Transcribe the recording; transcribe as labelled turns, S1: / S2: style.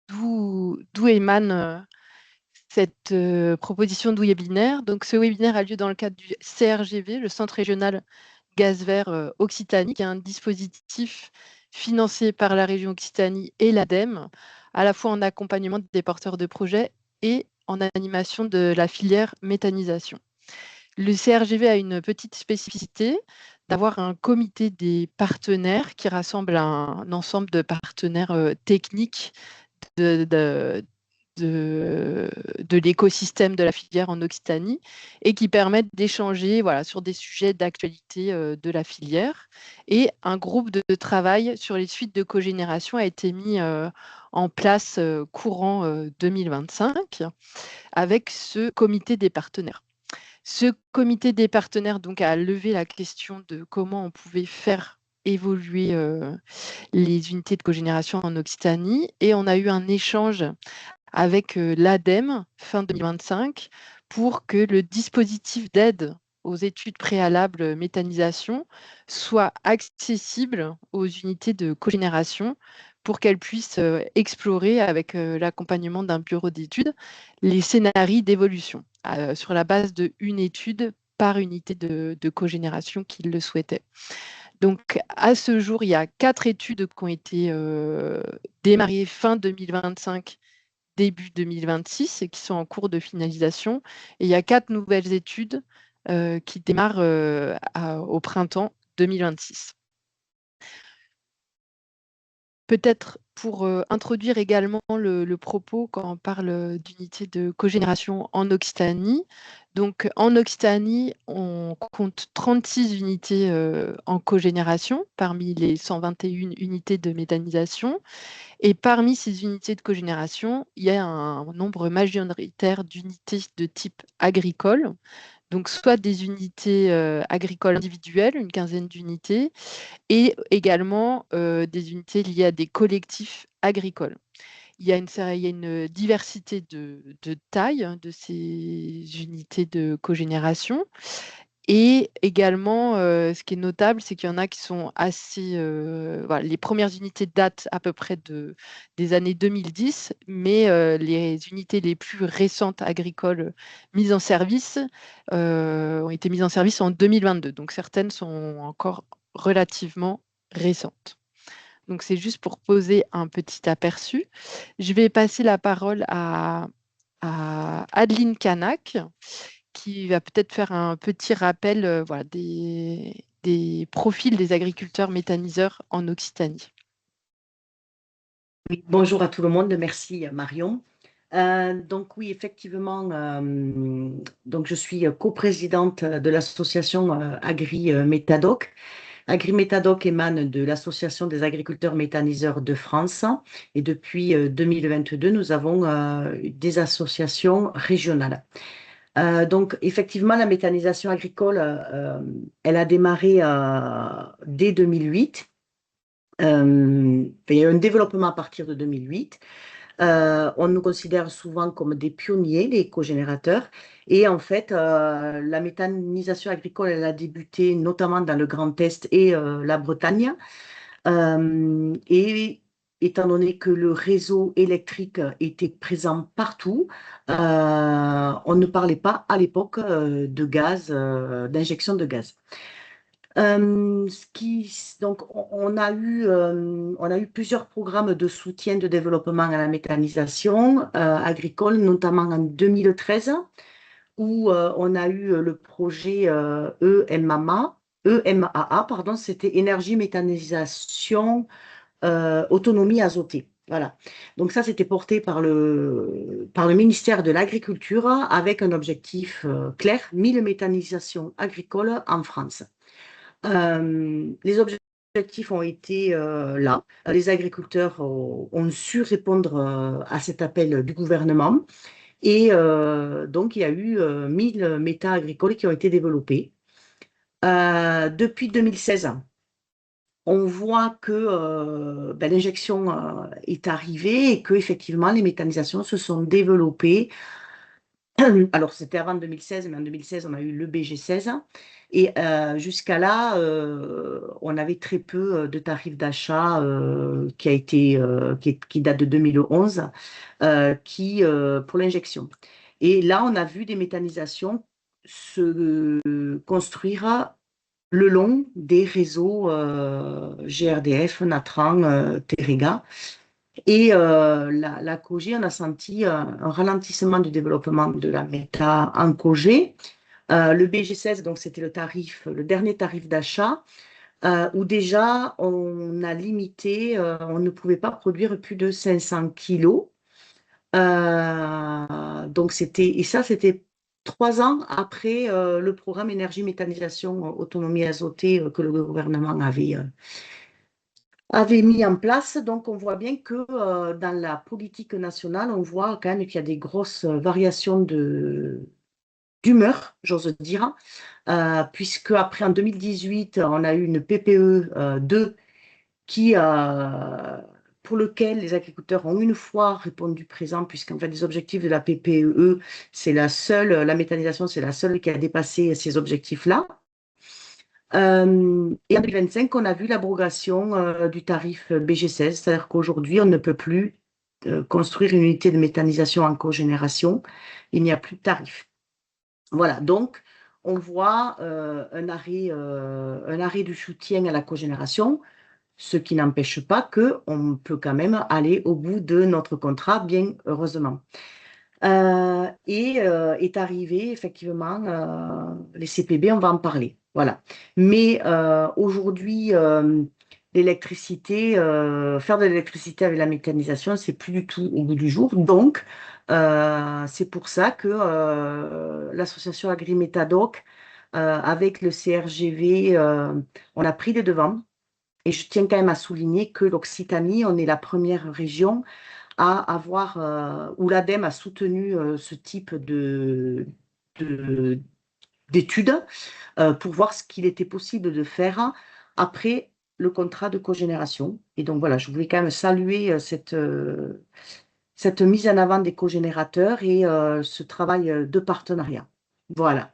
S1: d'où émane cette proposition de webinaire. Donc, ce webinaire a lieu dans le cadre du CRGV, le Centre régional Gaz Vert Occitanie, qui est un dispositif financé par la région Occitanie et l'ADEME, à la fois en accompagnement des porteurs de projets et en animation de la filière méthanisation. Le CRGV a une petite spécificité d'avoir un comité des partenaires qui rassemble un ensemble de partenaires techniques de, de, de l'écosystème de la filière en Occitanie et qui permettent d'échanger sur des sujets d'actualité de la filière. Et un groupe de travail sur les suites de cogénération a été mis en place courant 2025 avec ce comité des partenaires. Ce comité des partenaires donc, a levé la question de comment on pouvait faire évoluer les unités de cogénération en Occitanie et on a eu un échange avec l'ADEME fin 2025 pour que le dispositif d'aide aux études préalables méthanisation soit accessible aux unités de cogénération pour qu'elles puissent explorer avec l'accompagnement d'un bureau d'études les scénarios d'évolution sur la base d'une étude par unité de cogénération qu'ils le souhaitaient. Donc, à ce jour, il y a 4 études qui ont été démarrées fin 2025, début 2026 et qui sont en cours de finalisation. Et il y a 4 nouvelles études qui démarrent au printemps 2026. Peut-être pour introduire également le propos quand on parle d'unité de cogénération en Occitanie. Donc en Occitanie, on compte 36 unités en cogénération parmi les 121 unités de méthanisation. Et parmi ces unités de cogénération, il y a un nombre majoritaire d'unités de type agricole. Donc soit des unités agricoles individuelles, une quinzaine d'unités, et également des unités liées à des collectifs agricoles. Il y a une diversité de taille de ces unités de cogénération. Et également, ce qui est notable, c'est qu'il y en a qui sont assez... les premières unités datent à peu près des années 2010, mais les unités les plus récentes agricoles mises en service ont été mises en service en 2022. Donc certaines sont encore relativement récentes. Donc c'est juste pour poser un petit aperçu. Je vais passer la parole à Adeline Canac, qui va peut-être faire un petit rappel des profils des agriculteurs méthaniseurs en Occitanie.
S2: Oui, bonjour à tout le monde, merci Marion. Donc oui, effectivement, donc je suis coprésidente de l'association Agri-Métadoc. Agri-Métadoc émane de l'Association des agriculteurs méthaniseurs de France et depuis 2022, nous avons des associations régionales. Donc effectivement, la méthanisation agricole, elle a démarré dès 2008. Il y a eu un développement à partir de 2008. On nous considère souvent comme des pionniers, les cogénérateurs. Et en fait, la méthanisation agricole, elle a débuté notamment dans le Grand Est et la Bretagne. Et étant donné que le réseau électrique était présent partout, on ne parlait pas à l'époque de gaz, d'injection de gaz. Donc, on a eu plusieurs programmes de soutien de développement à la méthanisation agricole, notamment en 2013, où on a eu le projet EMAA, pardon, c'était énergie, méthanisation, autonomie azotée. Voilà. Donc ça, c'était porté par le ministère de l'Agriculture avec un objectif clair, 1000 méthanisations agricoles en France. Les objectifs ont été là. Les agriculteurs ont su répondre à cet appel du gouvernement. Et donc, il y a eu 1000 méta agricoles qui ont été développés. Depuis 2016, on voit que l'injection est arrivée et que effectivement les méthanisations se sont développées. Alors, c'était avant 2016, mais en 2016, on a eu le BG16. Et jusqu'à là, on avait très peu de tarifs d'achat qui date de 2011 pour l'injection. Et là, on a vu des méthanisations se construire le long des réseaux GRDF, Natran, Terega. Et la COGé, on a senti un ralentissement du développement de la méta en COGé. Le BG16, donc c'était le dernier tarif d'achat, où déjà on a limité, on ne pouvait pas produire plus de 500 kilos. Et ça, c'était 3 ans après le programme énergie méthanisation autonomie azotée que le gouvernement avait mis en place. Donc, on voit bien que dans la politique nationale, on voit quand même qu'il y a des grosses variations d'humeur, j'ose dire, puisque après, en 2018, on a eu une PPE 2 qui, pour lequel les agriculteurs ont une fois répondu présent, puisqu'en fait, les objectifs de la PPE, la méthanisation, c'est la seule qui a dépassé ces objectifs-là. Et en 2025, on a vu l'abrogation du tarif BG16, c'est-à-dire qu'aujourd'hui, on ne peut plus construire une unité de méthanisation en cogénération. Il n'y a plus de tarif. Voilà, donc on voit un arrêt du soutien à la cogénération, ce qui n'empêche pas qu'on peut quand même aller au bout de notre contrat, bien heureusement. Est arrivé effectivement les CPB, on va en parler. Voilà. Mais aujourd'hui, faire de l'électricité avec la mécanisation, c'est plus du tout au bout du jour. Donc, c'est pour ça que l'association Agri-Métadoc, avec le CRGV, on a pris les devants. Et je tiens quand même à souligner que l'Occitanie, on est la première région à avoir, où l'ADEME a soutenu ce type de- d'études pour voir ce qu'il était possible de faire après le contrat de cogénération. Et donc voilà, je voulais quand même saluer cette mise en avant des cogénérateurs et ce travail de partenariat. Voilà.